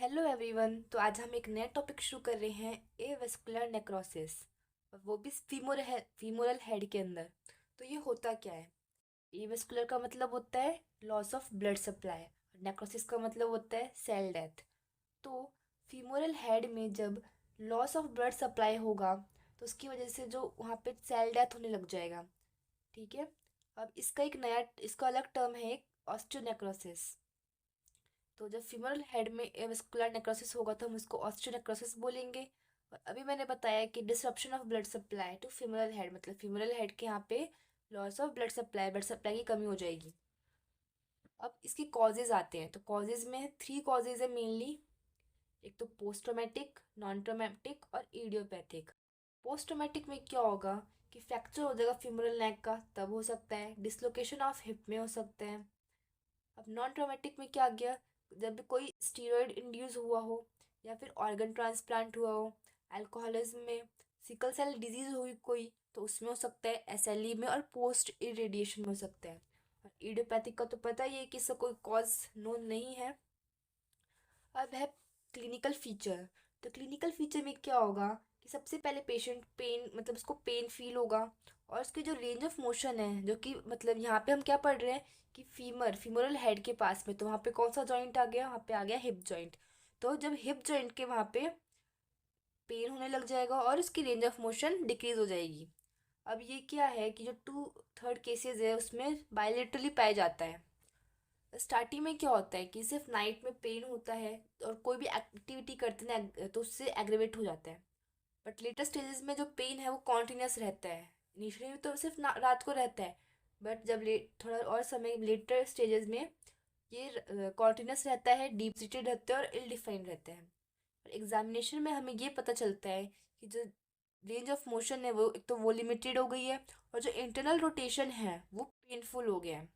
Hello everyone. तो आज हम एक नया टॉपिक शुरू कर रहे हैं, एवेस्कुलर नेक्रोसिस, और वो भी फीमोरल हेड के अंदर। तो ये होता क्या है? एवेस्कुलर का मतलब होता है loss of blood supply, necrosis का मतलब होता है सेल डेथ। तो फीमोरल हेड में जब लॉस ऑफ ब्लड सप्लाई होगा तो उसकी वजह से जो वहाँ पे सेल डेथ होने लग जाएगा। ठीक है। अब इसका अलग टर्म है, एक ऑस्टियोनेक्रोसिस। तो जब फीमोरल हेड में एवेस्कुलर नेक्रोसिस होगा तो हम उसको ऑस्टियोनेक्रोसिस बोलेंगे। और अभी मैंने बताया कि disruption of blood supply to femoral head, मतलब फीमोरल हेड के यहाँ पे लॉस ऑफ ब्लड सप्लाई की कमी हो जाएगी। अब इसके कॉजेज आते हैं, तो कॉजेज में 3 कॉजेज है मेनली। एक तो पोस्ट ट्रोमेटिक, नॉन ट्रोमेटिक और इडियोपैथिक। पोस्ट ट्रोमेटिक में क्या होगा कि फ्रैक्चर हो जाएगा फीमोरल नेक का, तब हो सकता है। डिसलोकेशन ऑफ हिप में हो सकता है। अब नॉन ट्रोमेटिक में क्या आ गया? जब भी कोई स्टीरॉयड इंड्यूस हुआ हो, या फिर ऑर्गन ट्रांसप्लांट हुआ हो, अल्कोहलिज्म में, सिकल सेल डिजीज हुई कोई, तो उसमें हो सकता है। एसएलई में और पोस्ट इरेडिएशन में हो सकता है। और इडियोपैथिक का तो पता ही है कि इसका कोई कॉज नोन नहीं है। अब है क्लिनिकल फीचर। तो क्लिनिकल फीचर में क्या होगा कि सबसे पहले पेशेंट पेन, मतलब उसको पेन फील होगा। और उसके जो रेंज ऑफ मोशन है, जो कि मतलब यहाँ पे हम क्या पढ़ रहे हैं कि फीमोरल हेड के पास में, तो वहाँ पे कौन सा जॉइंट आ गया? वहाँ पे आ गया हिप जॉइंट। तो जब हिप जॉइंट के वहाँ पे पेन होने लग जाएगा और उसकी रेंज ऑफ मोशन डिक्रीज हो जाएगी। अब ये क्या है कि जो 2/3 केसेस है उसमें बायलेटरली पाया जाता है। स्टार्टिंग में क्या होता है कि सिर्फ नाइट में पेन होता है, और कोई भी एक्टिविटी करते ना तो उससे एग्रेवेट हो जाता है। बट लेटर स्टेजेस में जो पेन है वो कॉन्टिन्यूस रहता है। इनिशियली में तो सिर्फ रात को रहता है, बट जब थोड़ा और समय लेटर स्टेजेस में ये कॉन्टिन्यूस रहता है, डीप सीटेड रहता है और इल डिफाइंड रहता है। और एग्जामिनेशन में हमें ये पता चलता है कि जो रेंज ऑफ मोशन है वो एक तो वो लिमिटेड हो गई है, और जो इंटरनल रोटेशन है वो पेनफुल हो गया है।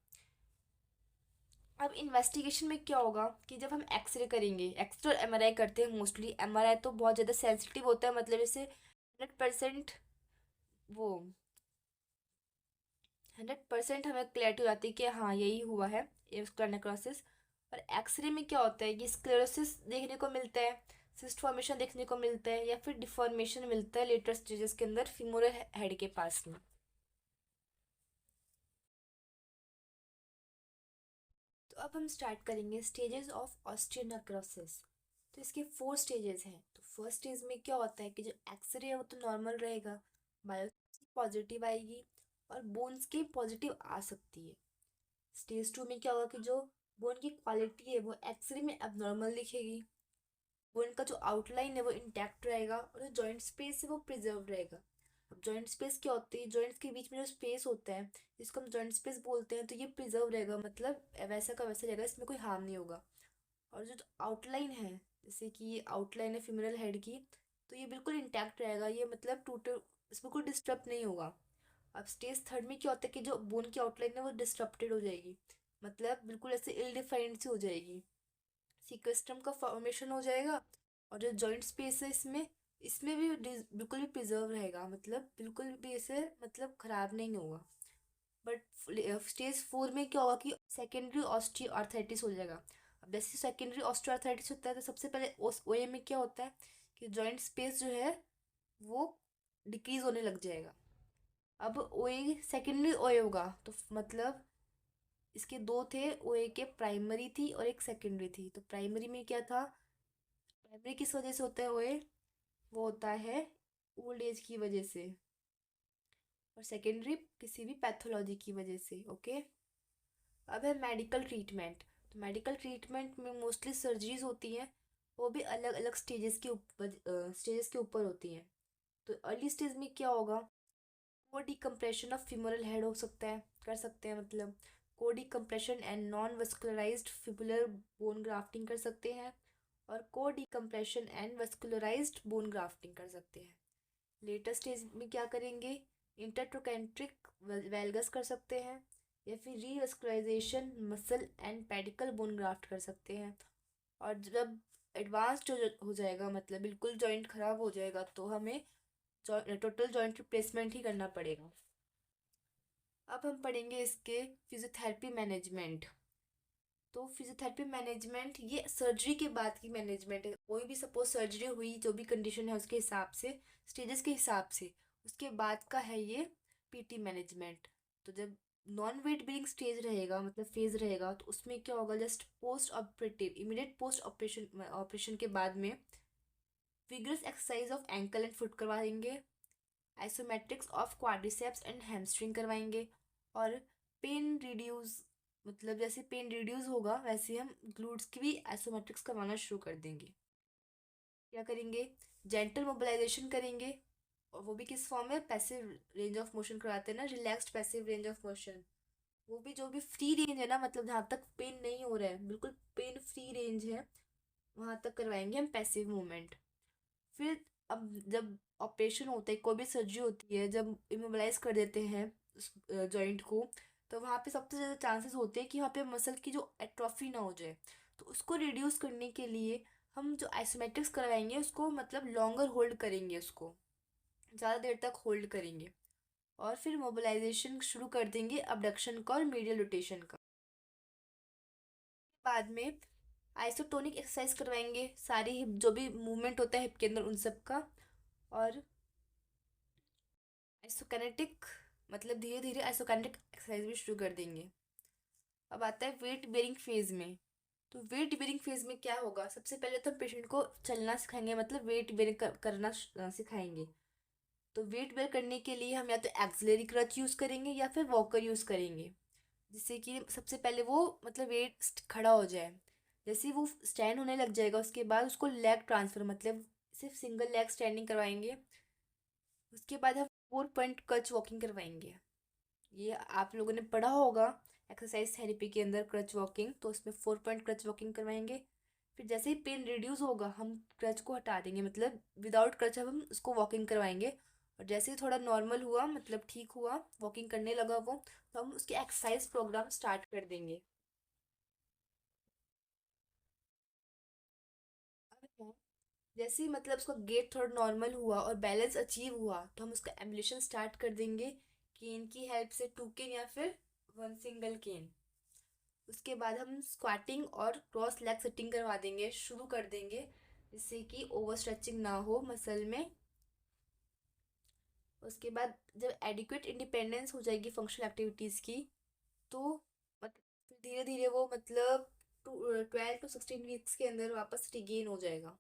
अब इन्वेस्टिगेशन में क्या होगा कि जब हम एक्सरे करेंगे, एक्सरे और एमआरआई करते हैं मोस्टली। एमआरआई तो बहुत ज़्यादा सेंसिटिव होता है, मतलब जैसे 100% वो 100% हमें क्लैरिटी हो जाती है कि हाँ यही हुआ है, एविस्कुलर नेक्रोसिस। और एक्सरे में क्या होता है कि स्क्लेरोसिस देखने को मिलता है, सिस्ट फॉर्मेशन देखने को मिलता है, या फिर डिफॉर्मेशन मिलता है लेटर स्टेजेस के अंदर फीमोरल हेड के पास में। तो अब हम स्टार्ट करेंगे स्टेजेस ऑफ ऑस्टियोनेक्रोसिस। तो इसके 4 स्टेजेस हैं। तो फर्स्ट स्टेज में क्या होता है कि जो एक्सरे है वो तो नॉर्मल रहेगा, बायोप्सी पॉजिटिव आएगी, और बोन्स की पॉजिटिव आ सकती है। स्टेज 2 में क्या होगा कि जो बोन की क्वालिटी है वो एक्सरे में एबनॉर्मल दिखेगी। बोन का जो आउटलाइन है वो इंटैक्ट रहेगा, और जो जॉइंट स्पेस है वो प्रिजर्व रहेगा। अब जॉइंट स्पेस क्या होती है? जॉइंट्स के बीच में जो स्पेस होता है, जिसको हम जॉइंट स्पेस बोलते हैं, तो ये प्रिजर्व रहेगा, मतलब वैसा का वैसा रहेगा, इसमें कोई हार्म नहीं होगा। और जो आउटलाइन है, जैसे कि ये आउटलाइन है फीमोरल हेड की, तो ये बिल्कुल इंटैक्ट रहेगा, ये मतलब टूटे, इसमें कोई डिस्टर्ब नहीं होगा। अब स्टेज 3 में क्या होता है कि जो बोन की आउटलाइन है वो डिस्टर्बटेड हो जाएगी, मतलब बिल्कुल ऐसे इल डिफाइंड सी हो जाएगी, सिक्वेस्ट्रम का फॉर्मेशन हो जाएगा। और जो जॉइंट स्पेस है इसमें इसमें भी बिल्कुल भी प्रिजर्व रहेगा, मतलब बिल्कुल भी ऐसे मतलब खराब नहीं होगा। बट स्टेज 4 में क्या होगा कि सेकेंडरी ऑस्टियो आर्थराइटिस हो जाएगा। अब जैसे सेकेंडरी ऑस्टियो आर्थराइटिस होता है तो सबसे पहले उस ओए में क्या होता है कि जॉइंट स्पेस जो है वो डिक्रीज होने लग जाएगा। अब ओए सेकेंडरी ओए होगा तो मतलब इसके दो थे ओए के, प्राइमरी थी और एक सेकेंडरी थी। तो प्राइमरी में क्या था? प्राइमरी किस वजह से होता है ओए? वो होता है ओल्ड एज की वजह से। और सेकेंडरी किसी भी पैथोलॉजी की वजह से। ओके। अब है मेडिकल ट्रीटमेंट। तो मेडिकल ट्रीटमेंट में मोस्टली सर्जरीज होती हैं, वो भी अलग अलग स्टेजेस के ऊपर होती हैं। तो अर्ली स्टेज में क्या होगा? को डिकम्प्रेशन ऑफ फिमोरल हेड हो सकता है, कर सकते हैं, मतलब को decompression and non vascularised fibular bone grafting कर सकते हैं, और को decompression and vascularised bone grafting कर सकते हैं। लेटर स्टेज में क्या करेंगे? इंटरट्रोकेंट्रिक वेलगस कर सकते हैं, या फिर revascularisation muscle and pedicle bone graft कर सकते हैं। और जब एडवांस्ड हो जाएगा, मतलब बिल्कुल जॉइंट खराब हो जाएगा, तो हमें टोटल जॉइंट रिप्लेसमेंट ही करना पड़ेगा। अब हम पढ़ेंगे इसके फिजियोथेरेपी मैनेजमेंट। तो फिजियोथेरेपी मैनेजमेंट ये सर्जरी के बाद की मैनेजमेंट है। कोई भी सपोज सर्जरी हुई, जो भी कंडीशन है उसके हिसाब से, स्टेजेस के हिसाब से, उसके बाद का है ये पीटी मैनेजमेंट। तो जब नॉन वेट बेरिंग स्टेज रहेगा, मतलब फेज रहेगा, तो उसमें क्या होगा, just post operative, immediate post operation operation के बाद में vigorous exercise of ankle and foot करवाएंगे, आइसोमेट्रिक्स ऑफ क्वाड्रिसेप्स एंड हैमस्ट्रिंग करवाएंगे, और पेन रिड्यूस, मतलब जैसे पेन रिड्यूस होगा वैसे हम ग्लूट्स की भी आइसोमेट्रिक्स करवाना शुरू कर देंगे। क्या करेंगे, जेंटल मोबिलाइजेशन करेंगे, और वो भी किस फॉर्म में, पैसिव रेंज ऑफ मोशन करवाते हैं ना, relaxed passive range of motion. वो भी जो भी फ्री रेंज है ना, मतलब जहाँ तक पेन नहीं हो रहा है, बिल्कुल पेन फ्री रेंज है, वहाँ तक करवाएंगे हम पैसिव मूवमेंट। फिर अब जब ऑपरेशन होता है, कोई भी सर्जरी होती है, जब इमोबलाइज कर देते हैं उस जॉइंट को, तो वहाँ पे सबसे ज़्यादा चांसेस होते हैं कि वहाँ पे मसल की जो एट्रोफी ना हो जाए। तो उसको रिड्यूस करने के लिए हम जो आइसोमेट्रिक्स करवाएंगे उसको, मतलब लॉन्गर होल्ड करेंगे, उसको ज़्यादा देर तक होल्ड करेंगे, और फिर मोबिलाइजेशन शुरू कर देंगे अबडक्शन का और मीडियल रोटेशन का। बाद में आइसोटोनिक एक्सरसाइज करवाएंगे, सारी हिप जो भी मूवमेंट होता है हिप के अंदर उन सब का, और आइसोकिनेटिक, मतलब धीरे धीरे आइसोकिनेटिक एक्सरसाइज भी शुरू कर देंगे। अब आता है वेट बेरिंग फेज में। तो वेट बेरिंग फेज में क्या होगा, सबसे पहले तो पेशेंट को चलना सिखाएंगे, मतलब वेट बेरिंग करना सिखाएंगे। तो वेट बेर करने के लिए हम या तो एक्सिलरी क्रच यूज़ करेंगे या फिर वॉकर यूज़ करेंगे, जिससे कि सबसे पहले वो मतलब वेट खड़ा हो जाए। जैसे ही वो स्टैंड होने लग जाएगा, उसके बाद उसको लेग ट्रांसफर, मतलब सिर्फ सिंगल लेग स्टैंडिंग करवाएंगे। उसके बाद हम 4 पॉइंट क्रच वॉकिंग करवाएंगे। ये आप लोगों ने पढ़ा होगा एक्सरसाइज थेरेपी के अंदर, क्रच वॉकिंग, तो उसमें 4 पॉइंट क्रच वॉकिंग करवाएंगे। फिर जैसे ही पेन रिड्यूस होगा हम क्रच को हटा देंगे, मतलब विदाउट क्रच हम उसको वॉकिंग करवाएंगे। और जैसे ही थोड़ा नॉर्मल हुआ, मतलब ठीक हुआ, वॉकिंग करने लगा वो, तो हम उसके एक्सरसाइज प्रोग्राम स्टार्ट कर देंगे। अब है, जैसे ही मतलब उसका गेट थोड़ा नॉर्मल हुआ और बैलेंस अचीव हुआ, तो हम उसका एम्बुलेशन स्टार्ट कर देंगे, केन की हेल्प से, 2 केन या फिर 1 सिंगल केन। उसके बाद हम स्क्वाटिंग और क्रॉस लेग सेटिंग करवा देंगे, शुरू कर देंगे, जिससे कि ओवर स्ट्रेचिंग ना हो मसल में। उसके बाद जब एडिक्वेट इंडिपेंडेंस हो जाएगी फंक्शनल एक्टिविटीज़ की, तो मतलब धीरे धीरे वो मतलब 12 to 16 वीक्स के अंदर वापस रिगेन हो जाएगा।